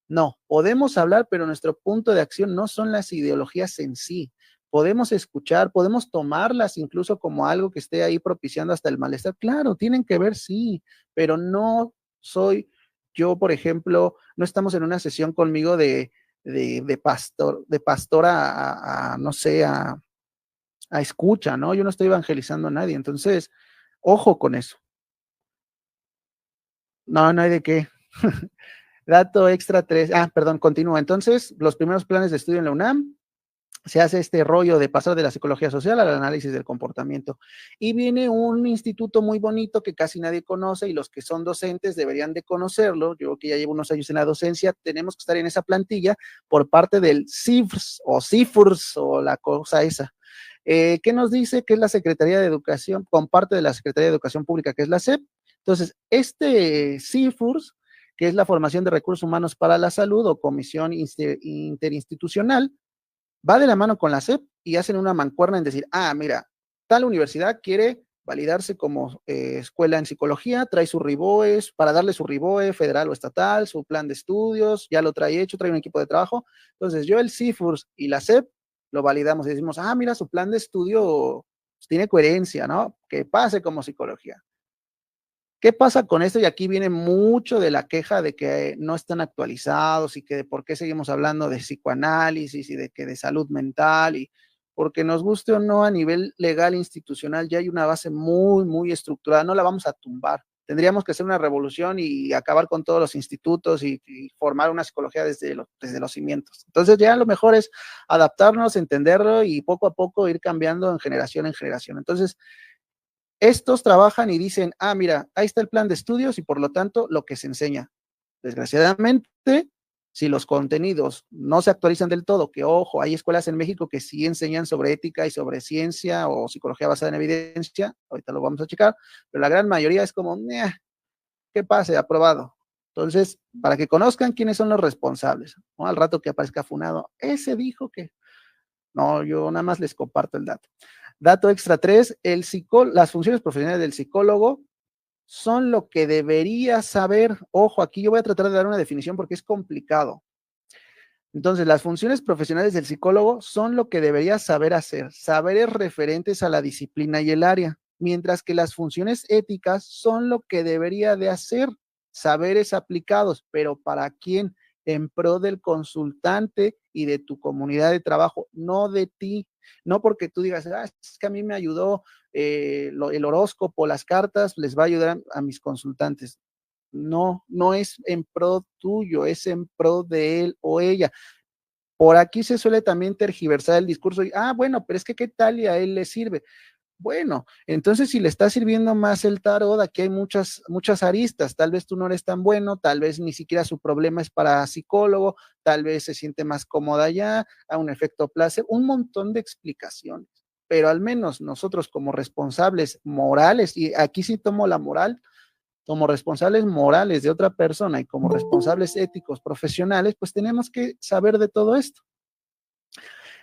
[SPEAKER 2] No, podemos hablar, pero nuestro punto de acción no son las ideologías en sí. Podemos escuchar, podemos tomarlas incluso como algo que esté ahí propiciando hasta el malestar. Claro, tienen que ver, sí, pero no soy yo, por ejemplo, no estamos en una sesión conmigo de pastor no sé, a escucha, ¿no? Yo no estoy evangelizando a nadie. Entonces, ojo con eso. No, no hay de qué. Dato extra 3. Perdón, continúa. Entonces, los primeros planes de estudio en la UNAM se hace este rollo de pasar de la psicología social al análisis del comportamiento. Y viene un instituto muy bonito que casi nadie conoce y los que son docentes deberían de conocerlo. Yo que ya llevo unos años en la docencia, tenemos que estar en esa plantilla por parte del CIFRS o la cosa esa. ¿Qué nos dice? Que es la Secretaría de Educación, con parte de la Secretaría de Educación Pública, que es la SEP. Entonces, este CIFRS, que es la Formación de Recursos Humanos para la Salud o Comisión Interinstitucional, va de la mano con la SEP y hacen una mancuerna en decir, mira, tal universidad quiere validarse como escuela en psicología, trae su RIBOE, para darle su RIBOE federal o estatal, su plan de estudios, ya lo trae hecho, trae un equipo de trabajo. Entonces yo el CIFURS y la SEP lo validamos y decimos, mira, su plan de estudio tiene coherencia, ¿no? Que pase como psicología. ¿Qué pasa con esto? Y aquí viene mucho de la queja de que no están actualizados y que de por qué seguimos hablando de psicoanálisis y de que de salud mental y porque nos guste o no a nivel legal institucional ya hay una base muy, muy estructurada, no la vamos a tumbar. Tendríamos que hacer una revolución y acabar con todos los institutos y formar una psicología desde los cimientos. Entonces ya lo mejor es adaptarnos, entenderlo y poco a poco ir cambiando en generación en generación. Entonces, estos trabajan y dicen, mira, ahí está el plan de estudios y por lo tanto lo que se enseña. Desgraciadamente, si los contenidos no se actualizan del todo, que ojo, hay escuelas en México que sí enseñan sobre ética y sobre ciencia o psicología basada en evidencia, ahorita lo vamos a checar, pero la gran mayoría es como, ¿qué pase? Aprobado. Entonces, para que conozcan quiénes son los responsables, ¿no? Al rato que aparezca funado, ese dijo que, no, yo nada más les comparto el dato. Dato extra 3, las funciones profesionales del psicólogo son lo que debería saber. Ojo, aquí yo voy a tratar de dar una definición porque es complicado. Entonces, las funciones profesionales del psicólogo son lo que debería saber hacer, saberes referentes a la disciplina y el área, mientras que las funciones éticas son lo que debería de hacer, saberes aplicados, pero ¿para quién? En pro del consultante y de tu comunidad de trabajo, no de ti, no porque tú digas, es que a mí me ayudó el horóscopo, las cartas, les va a ayudar a mis consultantes. No, no es en pro tuyo, es en pro de él o ella. Por aquí se suele también tergiversar el discurso y, bueno, pero es que qué tal y a él le sirve. Bueno, entonces si le está sirviendo más el tarot, aquí hay muchas, muchas aristas. Tal vez tú no eres tan bueno, tal vez ni siquiera su problema es para psicólogo, tal vez se siente más cómoda ya, a un efecto placebo, un montón de explicaciones. Pero al menos nosotros como responsables morales, y aquí sí tomo la moral, como responsables morales de otra persona y como responsables éticos profesionales, pues tenemos que saber de todo esto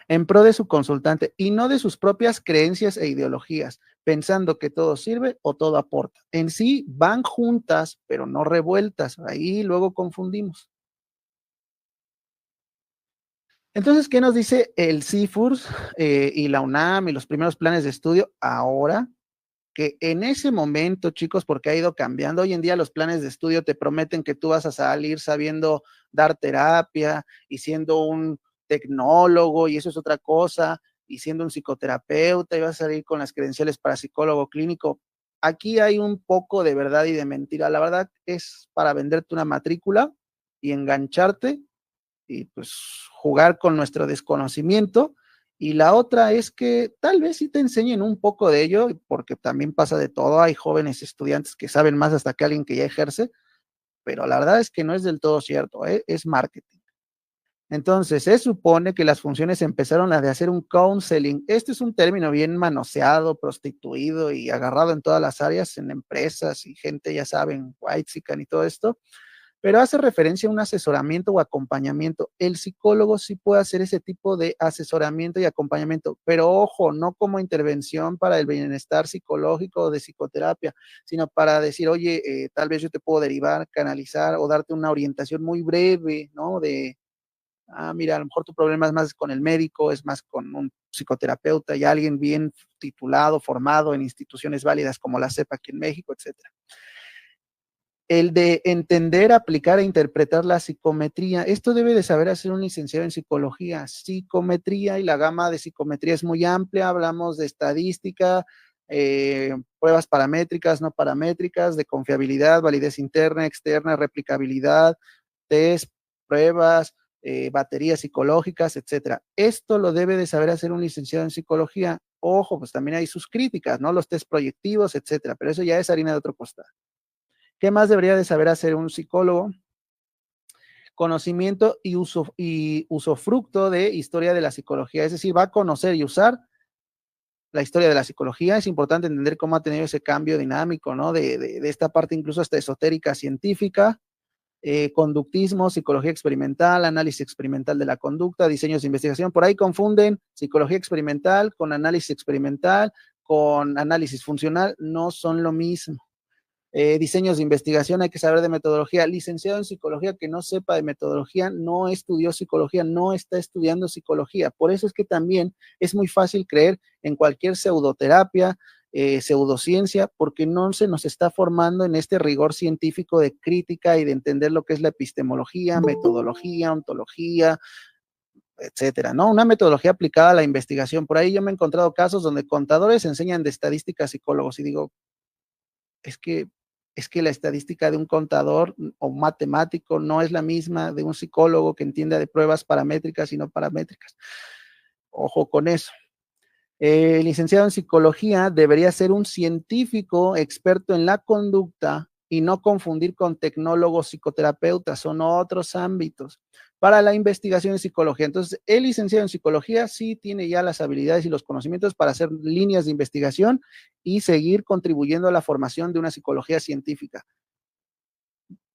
[SPEAKER 2] en pro de su consultante y no de sus propias creencias e ideologías, pensando que todo sirve o todo aporta. En sí van juntas, pero no revueltas. Ahí luego confundimos. Entonces, ¿qué nos dice el CIFURS y la UNAM y los primeros planes de estudio ahora? Que en ese momento, chicos, porque ha ido cambiando, hoy en día los planes de estudio te prometen que tú vas a salir sabiendo dar terapia y siendo un tecnólogo, y eso es otra cosa, y siendo un psicoterapeuta, y vas a salir con las credenciales para psicólogo clínico. Aquí hay un poco de verdad y de mentira. La verdad es para venderte una matrícula y engancharte y pues jugar con nuestro desconocimiento. Y la otra es que tal vez sí te enseñen un poco de ello, porque también pasa de todo. Hay jóvenes estudiantes que saben más hasta que alguien que ya ejerce, pero la verdad es que no es del todo cierto, ¿eh? Es marketing. Entonces, se supone que las funciones empezaron a de hacer un counseling. Este es un término bien manoseado, prostituido y agarrado en todas las áreas, en empresas y gente, ya saben, whitezican y todo esto, pero hace referencia a un asesoramiento o acompañamiento. El psicólogo sí puede hacer ese tipo de asesoramiento y acompañamiento, pero ojo, no como intervención para el bienestar psicológico o de psicoterapia, sino para decir, oye, tal vez yo te puedo derivar, canalizar o darte una orientación muy breve, ¿no? Mira, a lo mejor tu problema es más con el médico, es más con un psicoterapeuta y alguien bien titulado, formado en instituciones válidas como la CEP aquí en México, etcétera. El de entender, aplicar e interpretar la psicometría. Esto debe de saber hacer un licenciado en psicología. Psicometría, y la gama de psicometría es muy amplia. Hablamos de estadística, pruebas paramétricas, no paramétricas, de confiabilidad, validez interna, externa, replicabilidad, test, pruebas, baterías psicológicas, etcétera. Esto lo debe de saber hacer un licenciado en psicología. Ojo, pues también hay sus críticas, ¿no? Los test proyectivos, etcétera, pero eso ya es harina de otro costal. ¿Qué más debería de saber hacer un psicólogo? Conocimiento y usufructo de historia de la psicología, es decir, va a conocer y usar la historia de la psicología. Es importante entender cómo ha tenido ese cambio dinámico, ¿no? De esta parte incluso hasta esotérica científica, conductismo, psicología experimental, análisis experimental de la conducta, diseños de investigación. Por ahí confunden psicología experimental con análisis experimental, con análisis funcional, no son lo mismo. Diseños de investigación, hay que saber de metodología. Licenciado en psicología que no sepa de metodología, no estudió psicología, no está estudiando psicología. Por eso es que también es muy fácil creer en cualquier pseudoterapia, pseudociencia, porque no se nos está formando en este rigor científico de crítica y de entender lo que es la epistemología, metodología, ontología, etcétera, ¿no? Una metodología aplicada a la investigación. Por ahí yo me he encontrado casos donde contadores enseñan de estadística a psicólogos y digo, es que la estadística de un contador o matemático no es la misma de un psicólogo que entienda de pruebas paramétricas y no paramétricas. Ojo con eso. El licenciado en psicología debería ser un científico experto en la conducta y no confundir con tecnólogos psicoterapeutas, son otros ámbitos para la investigación en psicología. Entonces, el licenciado en psicología sí tiene ya las habilidades y los conocimientos para hacer líneas de investigación y seguir contribuyendo a la formación de una psicología científica.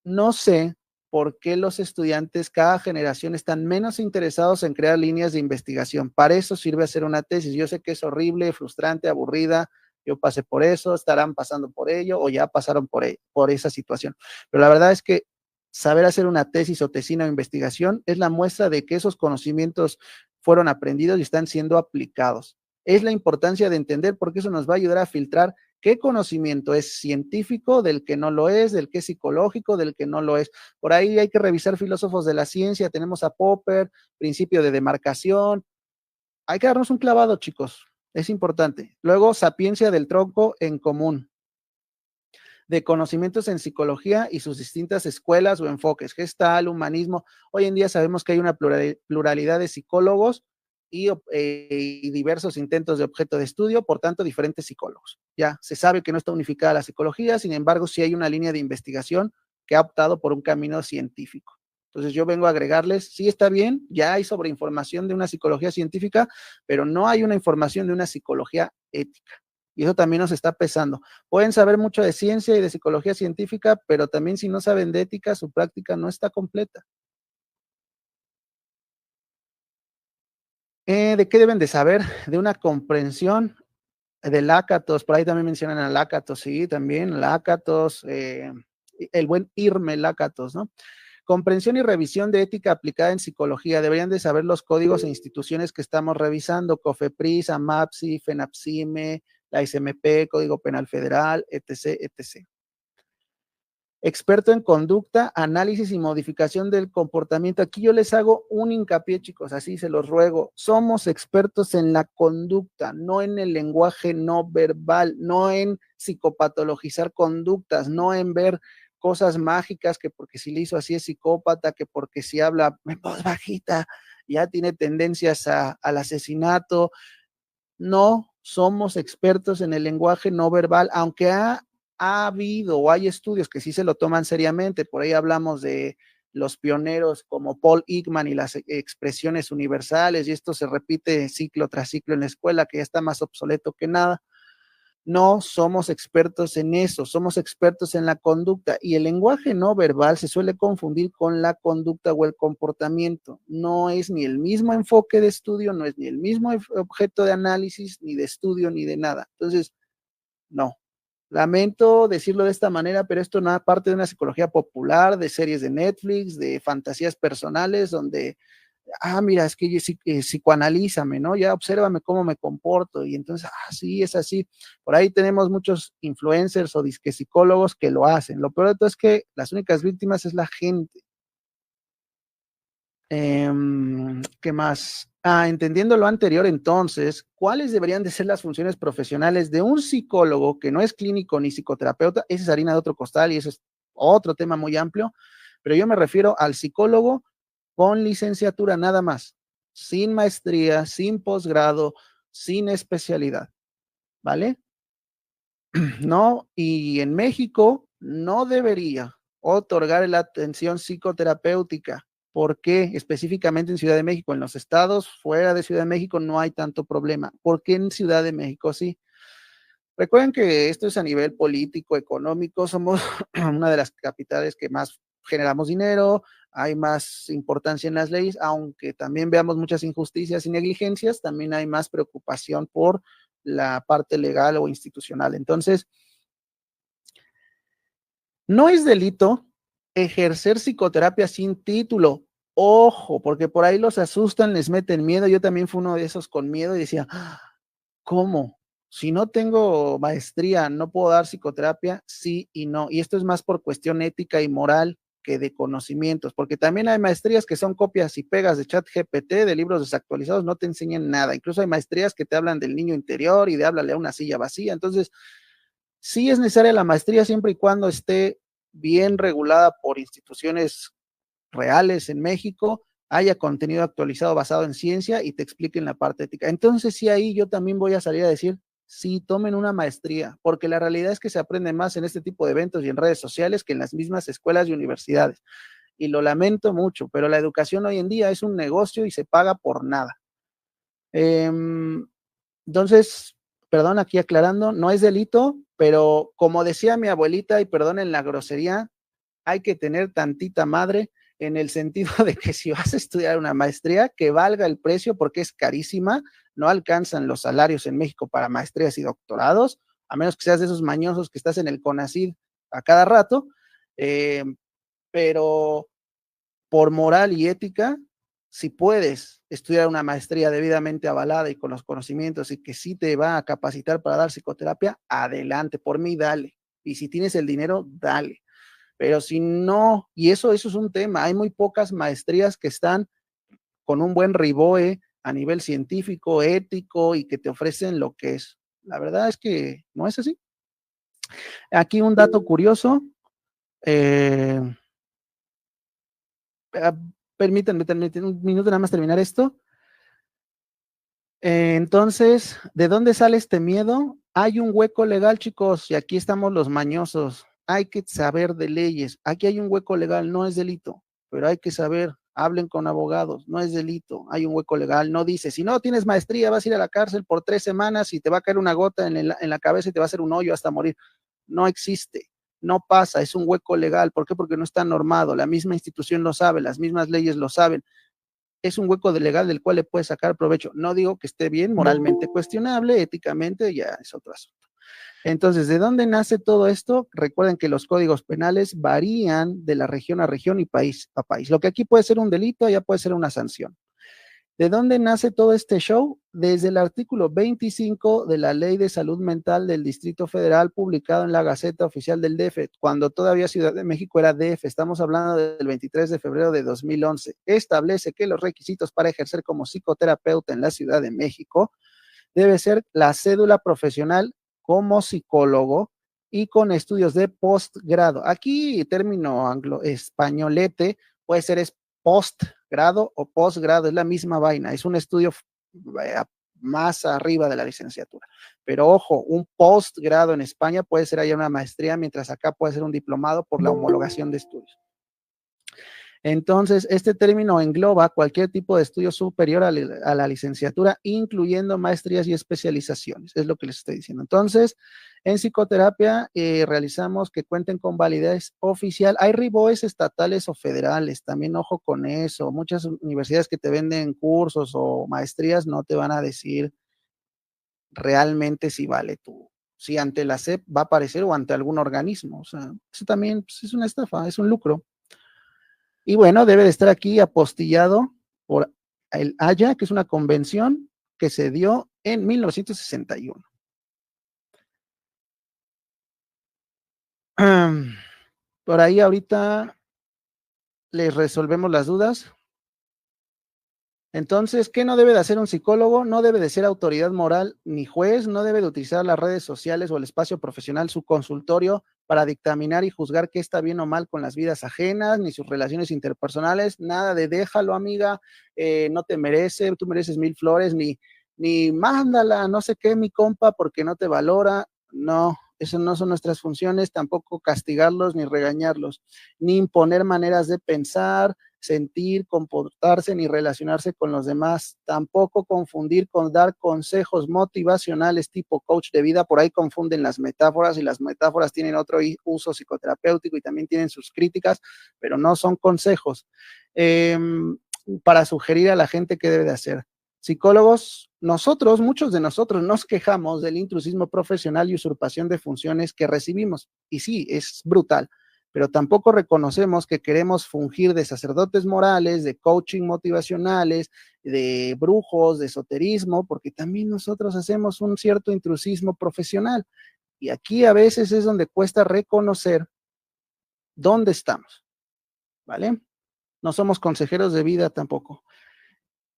[SPEAKER 2] No sé por qué los estudiantes, cada generación, están menos interesados en crear líneas de investigación. Para eso sirve hacer una tesis. Yo sé que es horrible, frustrante, aburrida. Yo pasé por eso, estarán pasando por ello o ya pasaron por esa situación. Pero la verdad es que saber hacer una tesis o tesina o investigación es la muestra de que esos conocimientos fueron aprendidos y están siendo aplicados. Es la importancia de entender porque eso nos va a ayudar a filtrar qué conocimiento es científico, del que no lo es, del que es psicológico, del que no lo es. Por ahí hay que revisar filósofos de la ciencia, tenemos a Popper, principio de demarcación. Hay que darnos un clavado, chicos, es importante. Luego, sapiencia del tronco en común, de conocimientos en psicología y sus distintas escuelas o enfoques, gestal, humanismo. Hoy en día sabemos que hay una pluralidad de psicólogos y diversos intentos de objeto de estudio, por tanto, diferentes psicólogos. Ya se sabe que no está unificada la psicología, sin embargo, sí hay una línea de investigación que ha optado por un camino científico. Entonces yo vengo a agregarles, sí está bien, ya hay sobreinformación de una psicología científica, pero no hay una información de una psicología ética. Y eso también nos está pesando. Pueden saber mucho de ciencia y de psicología científica, pero también si no saben de ética, su práctica no está completa. ¿De qué deben de saber? De una comprensión de Lácatos, por ahí también mencionan a Lácatos, sí, también Lácatos, el buen Irme Lácatos, ¿no? Comprensión y revisión de ética aplicada en psicología. Deberían de saber los códigos e instituciones que estamos revisando, COFEPRIS, AMAPSI, FENAPSIME, la SMP, Código Penal Federal, etc., etc. Experto en conducta, análisis y modificación del comportamiento. Aquí yo les hago un hincapié, chicos, así se los ruego. Somos expertos en la conducta, no en el lenguaje no verbal, no en psicopatologizar conductas, no en ver cosas mágicas, que porque si le hizo así es psicópata, que porque si habla en voz bajita ya tiene tendencias al asesinato. No somos expertos en el lenguaje no verbal, aunque ha habido o hay estudios que sí se lo toman seriamente. Por ahí hablamos de los pioneros como Paul Ekman y las expresiones universales, y esto se repite ciclo tras ciclo en la escuela, que ya está más obsoleto que nada. No somos expertos en eso, somos expertos en la conducta, y el lenguaje no verbal se suele confundir con la conducta o el comportamiento. No es ni el mismo enfoque de estudio, no es ni el mismo objeto de análisis, ni de estudio, ni de nada. Entonces, no. Lamento decirlo de esta manera, pero esto no es parte de una psicología popular, de series de Netflix, de fantasías personales, donde mira, es que psicoanalízame, ¿no? Ya obsérvame cómo me comporto, y entonces, sí, es así. Por ahí tenemos muchos influencers o disque psicólogos que lo hacen. Lo peor de todo es que las únicas víctimas es la gente. ¿Qué más? Entendiendo lo anterior, entonces, ¿cuáles deberían de ser las funciones profesionales de un psicólogo que no es clínico ni psicoterapeuta? Esa es harina de otro costal y eso es otro tema muy amplio, pero yo me refiero al psicólogo con licenciatura nada más, sin maestría, sin posgrado, sin especialidad, ¿vale? No, y en México no debería otorgar la atención psicoterapéutica. ¿Por qué? Específicamente en Ciudad de México. En los estados fuera de Ciudad de México no hay tanto problema. ¿Por qué en Ciudad de México sí? Recuerden que esto es a nivel político, económico. Somos una de las capitales que más generamos dinero, hay más importancia en las leyes, aunque también veamos muchas injusticias y negligencias, también hay más preocupación por la parte legal o institucional. Entonces, no es delito ejercer psicoterapia sin título. Ojo, porque por ahí los asustan, les meten miedo. Yo también fui uno de esos con miedo y decía, ¿cómo? Si no tengo maestría, ¿no puedo dar psicoterapia? Sí y no. Y esto es más por cuestión ética y moral que de conocimientos, porque también hay maestrías que son copias y pegas de ChatGPT, de libros desactualizados, no te enseñan nada. Incluso hay maestrías que te hablan del niño interior y de háblale a una silla vacía. Entonces, sí es necesaria la maestría siempre y cuando esté bien regulada por instituciones reales en México, haya contenido actualizado basado en ciencia y te expliquen la parte ética. Entonces, sí, ahí yo también voy a salir a decir, sí, tomen una maestría, porque la realidad es que se aprende más en este tipo de eventos y en redes sociales que en las mismas escuelas y universidades. Y lo lamento mucho, pero la educación hoy en día es un negocio y se paga por nada. Entonces, perdón, aquí aclarando, no es delito, pero como decía mi abuelita, y perdonen la grosería, hay que tener tantita madre en el sentido de que si vas a estudiar una maestría, que valga el precio porque es carísima, no alcanzan los salarios en México para maestrías y doctorados, a menos que seas de esos mañosos que estás en el CONACYT a cada rato, eh, pero por moral y ética, si puedes estudiar una maestría debidamente avalada y con los conocimientos y que sí te va a capacitar para dar psicoterapia, adelante, por mí dale. Y si tienes el dinero, dale. Pero si no, y eso es un tema, hay muy pocas maestrías que están con un buen riboe a nivel científico, ético y que te ofrecen lo que es. La verdad es que no es así. Aquí un dato curioso. Eh, permítanme un minuto nada más terminar esto. Entonces, ¿de dónde sale este miedo? Hay un hueco legal, chicos, y aquí estamos los mañosos. Hay que saber de leyes. Aquí hay un hueco legal, no es delito, pero hay que saber, hablen con abogados, no es delito, hay un hueco legal, no dice, si no tienes maestría, vas a ir a la cárcel por 3 semanas y te va a caer una gota en la cabeza y te va a hacer un hoyo hasta morir. No existe, no pasa, es un hueco legal. ¿Por qué? Porque no está normado, la misma institución lo sabe, las mismas leyes lo saben. Es un hueco legal del cual le puedes sacar provecho. No digo que esté bien, moralmente cuestionable, éticamente ya es otro asunto. Entonces, ¿de dónde nace todo esto? Recuerden que los códigos penales varían de la región a región y país a país. Lo que aquí puede ser un delito, ya puede ser una sanción. ¿De dónde nace todo este show? Desde el artículo 25 de la Ley de Salud Mental del Distrito Federal, publicado en la Gaceta Oficial del DF, cuando todavía Ciudad de México era DF, estamos hablando del 23 de febrero de 2011, establece que los requisitos para ejercer como psicoterapeuta en la Ciudad de México debe ser la cédula profesional como psicólogo y con estudios de postgrado. Aquí, término anglo españolete, puede ser postgrado o posgrado, es la misma vaina, es un estudio más arriba de la licenciatura. Pero ojo, un postgrado en España puede ser allá una maestría, mientras acá puede ser un diplomado por la homologación de estudios. Entonces, este término engloba cualquier tipo de estudio superior a la licenciatura, incluyendo maestrías y especializaciones, es lo que les estoy diciendo. Entonces, en psicoterapia realizamos que cuenten con validez oficial. Hay RIBOEs estatales o federales, también ojo con eso. Muchas universidades que te venden cursos o maestrías no te van a decir realmente si vale si ante la SEP va a aparecer o ante algún organismo. O sea, eso también pues, es una estafa, es un lucro. Y bueno, debe de estar aquí apostillado por el Haya, que es una convención que se dio en 1961. Por ahí ahorita les resolvemos las dudas. Entonces, ¿qué no debe de hacer un psicólogo? No debe de ser autoridad moral ni juez, no debe de utilizar las redes sociales o el espacio profesional, su consultorio, para dictaminar y juzgar qué está bien o mal con las vidas ajenas, ni sus relaciones interpersonales, nada de déjalo, amiga, no te merece, tú mereces 1000 flores, ni mándala, no sé qué, mi compa, porque no te valora. No, eso no son nuestras funciones, tampoco castigarlos ni regañarlos, ni imponer maneras de pensar, sentir, comportarse ni relacionarse con los demás, tampoco confundir con dar consejos motivacionales tipo coach de vida. Por ahí confunden las metáforas, y las metáforas tienen otro uso psicoterapéutico y también tienen sus críticas, pero no son consejos para sugerir a la gente qué debe de hacer. Psicólogos, muchos de nosotros nos quejamos del intrusismo profesional y usurpación de funciones que recibimos, y sí, es brutal, pero tampoco reconocemos que queremos fungir de sacerdotes morales, de coaching motivacionales, de brujos, de esoterismo, porque también nosotros hacemos un cierto intrusismo profesional. Y aquí a veces es donde cuesta reconocer dónde estamos, ¿vale? No somos consejeros de vida tampoco.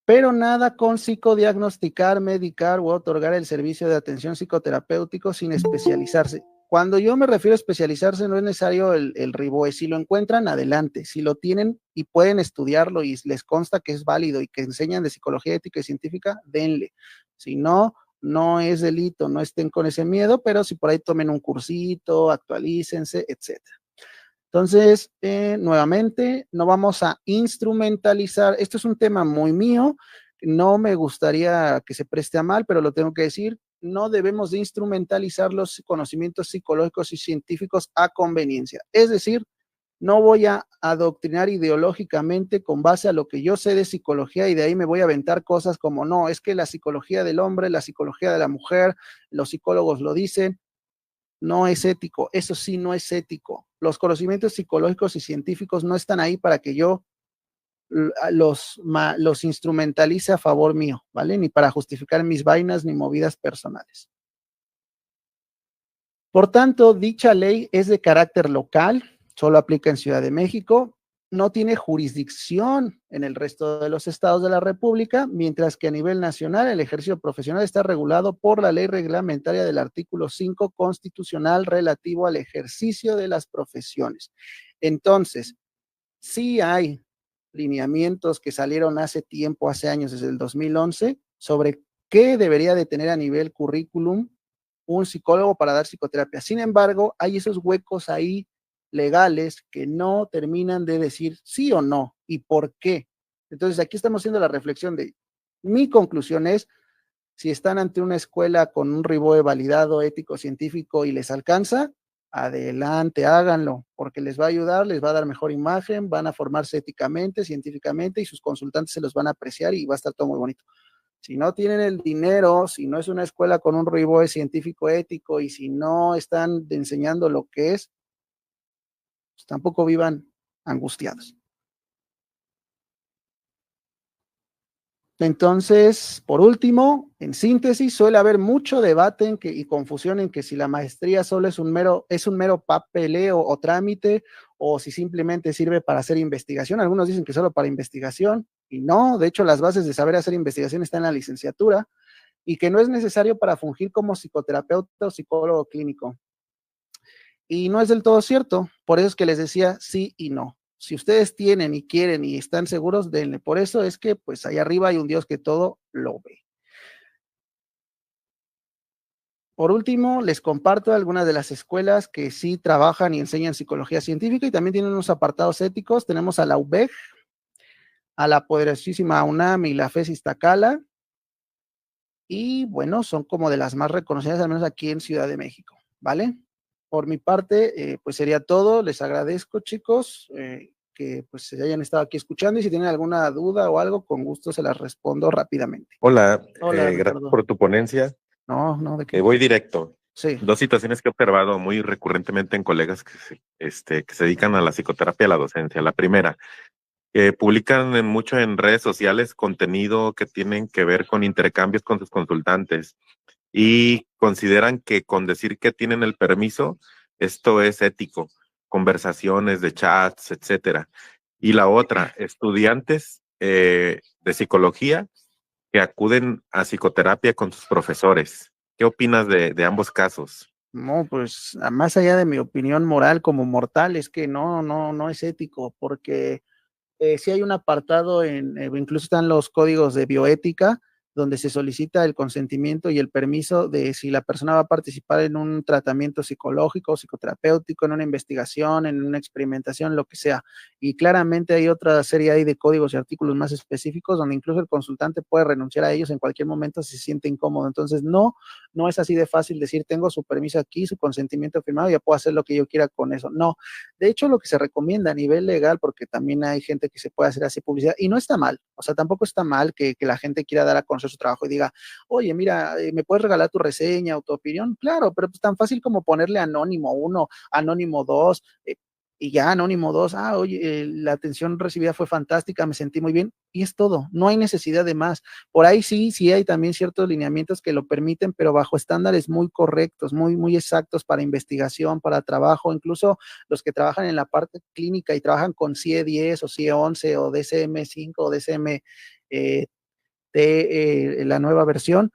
[SPEAKER 2] Pero nada con psicodiagnosticar, medicar o otorgar el servicio de atención psicoterapéutico sin especializarse. Cuando yo me refiero a especializarse, no es necesario el RIBOE. Si lo encuentran, adelante. Si lo tienen y pueden estudiarlo y les consta que es válido y que enseñan de psicología ética y científica, denle. Si no, no es delito, no estén con ese miedo, pero si por ahí tomen un cursito, actualícense, etcétera. Entonces, nuevamente, no vamos a instrumentalizar. Esto es un tema muy mío, no me gustaría que se preste a mal, pero lo tengo que decir. No debemos de instrumentalizar los conocimientos psicológicos y científicos a conveniencia. Es decir, no voy a adoctrinar ideológicamente con base a lo que yo sé de psicología y de ahí me voy a aventar cosas como, no, es que la psicología del hombre, la psicología de la mujer, los psicólogos lo dicen. No es ético, eso sí no es ético. Los conocimientos psicológicos y científicos no están ahí para que yo los instrumentalice a favor mío, ¿vale? Ni para justificar mis vainas ni movidas personales. Por tanto, dicha ley es de carácter local, solo aplica en Ciudad de México, no tiene jurisdicción en el resto de los estados de la República, mientras que a nivel nacional el ejercicio profesional está regulado por la ley reglamentaria del artículo 5 constitucional relativo al ejercicio de las profesiones. Entonces, sí hay lineamientos que salieron hace tiempo, hace años, desde el 2011, sobre qué debería de tener a nivel currículum un psicólogo para dar psicoterapia. Sin embargo, hay esos huecos ahí legales que no terminan de decir sí o no y por qué. Entonces, aquí estamos haciendo la reflexión de, mi conclusión es, si están ante una escuela con un RIBOE validado, ético, científico y les alcanza, adelante, háganlo, porque les va a ayudar, les va a dar mejor imagen, van a formarse éticamente, científicamente y sus consultantes se los van a apreciar y va a estar todo muy bonito. Si no tienen el dinero, si no es una escuela con un RIBOE científico ético y si no están enseñando lo que es, pues tampoco vivan angustiados. Entonces, por último, en síntesis, suele haber mucho debate y confusión en que si la maestría solo es un mero papeleo o trámite, o si simplemente sirve para hacer investigación. Algunos dicen que solo para investigación, y no, de hecho las bases de saber hacer investigación están en la licenciatura, y que no es necesario para fungir como psicoterapeuta o psicólogo clínico. Y no es del todo cierto, por eso es que les decía sí y no. Si ustedes tienen y quieren y están seguros, denle. Por eso es que pues allá arriba hay un Dios que todo lo ve. Por último, les comparto algunas de las escuelas que sí trabajan y enseñan psicología científica y también tienen unos apartados éticos. Tenemos a la UBEG, a la poderosísima UNAM y la FES Iztacala. Y bueno, son como de las más reconocidas, al menos aquí en Ciudad de México, ¿vale? Por mi parte, pues sería todo. Les agradezco, chicos, que pues se hayan estado aquí escuchando y si tienen alguna duda o algo, con gusto se las respondo rápidamente.
[SPEAKER 3] Hola,
[SPEAKER 2] Hola,
[SPEAKER 3] gracias
[SPEAKER 2] Ricardo.
[SPEAKER 3] por tu ponencia.
[SPEAKER 2] No, ¿de qué?
[SPEAKER 3] Voy directo.
[SPEAKER 2] Sí.
[SPEAKER 3] Dos situaciones que he observado muy recurrentemente en colegas que se dedican a la psicoterapia y a la docencia. La primera, que publican mucho en redes sociales contenido que tienen que ver con intercambios con sus consultantes y consideran que con decir que tienen el permiso, esto es ético, conversaciones de chats, etcétera. Y la otra, estudiantes de psicología que acuden a psicoterapia con sus profesores. ¿Qué opinas de ambos casos?
[SPEAKER 2] No, pues más allá de mi opinión moral como mortal, es que no es ético, porque sí hay un apartado incluso están los códigos de bioética, donde se solicita el consentimiento y el permiso de si la persona va a participar en un tratamiento psicológico, psicoterapéutico, en una investigación, en una experimentación, lo que sea. Y claramente hay otra serie ahí de códigos y artículos más específicos donde incluso el consultante puede renunciar a ellos en cualquier momento si se siente incómodo. Entonces, no es así de fácil decir, tengo su permiso aquí, su consentimiento firmado, ya puedo hacer lo que yo quiera con eso. No, de hecho, lo que se recomienda a nivel legal, porque también hay gente que se puede hacer así publicidad, y no está mal, o sea, tampoco está mal que la gente quiera dar a conocer su trabajo y diga, oye, mira, ¿me puedes regalar tu reseña o tu opinión? Claro, pero pues tan fácil como ponerle anónimo 1, anónimo 2, y ya anónimo 2, oye, la atención recibida fue fantástica, me sentí muy bien, y es todo, no hay necesidad de más. Por ahí sí hay también ciertos lineamientos que lo permiten, pero bajo estándares muy correctos, muy exactos para investigación, para trabajo, incluso los que trabajan en la parte clínica y trabajan con CIE 10 o CIE 11 o DSM-5 o DSM la nueva versión,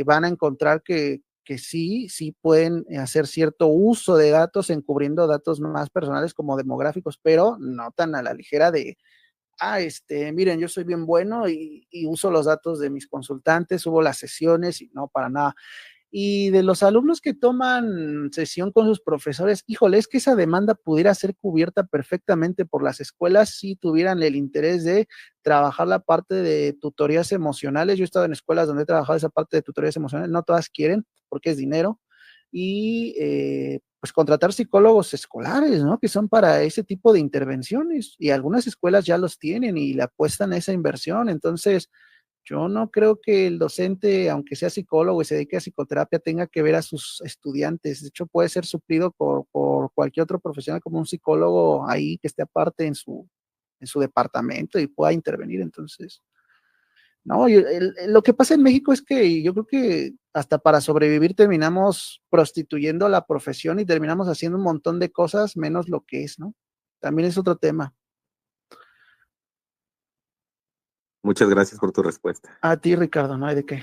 [SPEAKER 2] van a encontrar que sí pueden hacer cierto uso de datos encubriendo datos más personales como demográficos, pero no tan a la ligera de, miren, yo soy bien bueno y uso los datos de mis consultantes, subo las sesiones y no, para nada. Y de los alumnos que toman sesión con sus profesores, híjole, es que esa demanda pudiera ser cubierta perfectamente por las escuelas si tuvieran el interés de trabajar la parte de tutorías emocionales. Yo he estado en escuelas donde he trabajado esa parte de tutorías emocionales, no todas quieren porque es dinero. Y pues contratar psicólogos escolares, ¿no? Que son para ese tipo de intervenciones. Y algunas escuelas ya los tienen y le apuestan a esa inversión. Entonces, yo no creo que el docente, aunque sea psicólogo y se dedique a psicoterapia, tenga que ver a sus estudiantes. De hecho, puede ser suplido por cualquier otro profesional como un psicólogo ahí que esté aparte en su departamento y pueda intervenir. Entonces, no, lo que pasa en México es que yo creo que hasta para sobrevivir terminamos prostituyendo la profesión y terminamos haciendo un montón de cosas menos lo que es, ¿no? También es otro tema.
[SPEAKER 3] Muchas gracias por tu respuesta.
[SPEAKER 2] A ti, Ricardo, no hay de qué.